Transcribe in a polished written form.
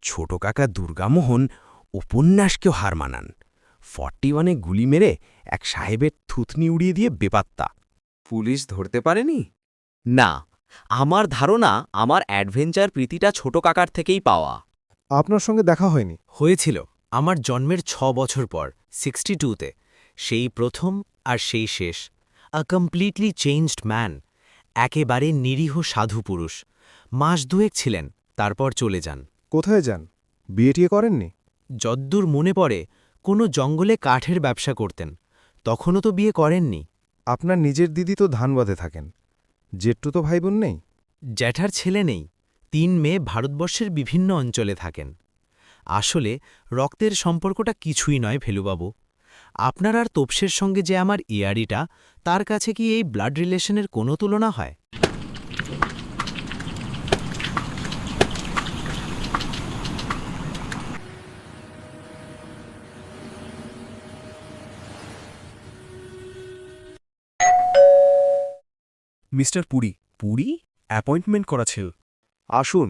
ছোট কাকা দুর্গামোহন উপন্যাসকেও হার মানান। 41-এ গুলি মেরে এক সাহেবের থুতনি উড়িয়ে দিয়ে বেপাত্তা। পুলিশ ধরতে পারেনি? না, আমার ধারণা আমার অ্যাডভেঞ্চার প্রীতিটা ছোট কাকার থেকেই পাওয়া। আপনার সঙ্গে দেখা হয়নি? হয়েছিল আমার জন্মের 6 বছর পর 62তে, সেই প্রথম আর সেই শেষ। আ কমপ্লিটলি চেঞ্জড ম্যান, একেবারে নিরীহ সাধু পুরুষ। মাস দুয়েক ছিলেন, তারপর চলে যান। কোথায় যান? বিয়ে টিয়ে করেননি? যদ্দূর মনে পড়ে কোনো জঙ্গলে কাঠের ব্যবসা করতেন, তখনও তো বিয়ে করেননি। আপনার নিজের দিদি তো ধানবাদে থাকেন, জেঠু তো ভাই বোন নেই? জ্যাঠার ছেলে নেই, 3 মেয়ে ভারতবর্ষের বিভিন্ন অঞ্চলে থাকেন। আসলে রক্তের সম্পর্কটা কিছুই নয় ভেলুবাবু। আপনার আর তোপসের সঙ্গে যে আমার ইয়ারিটা, তার কাছে কি এই ব্লাড রিলেশনের কোনো তুলনা হয়? মিস্টার পুরী, পুরী অ্যাপয়েন্টমেন্ট করা ছিল। আসুন।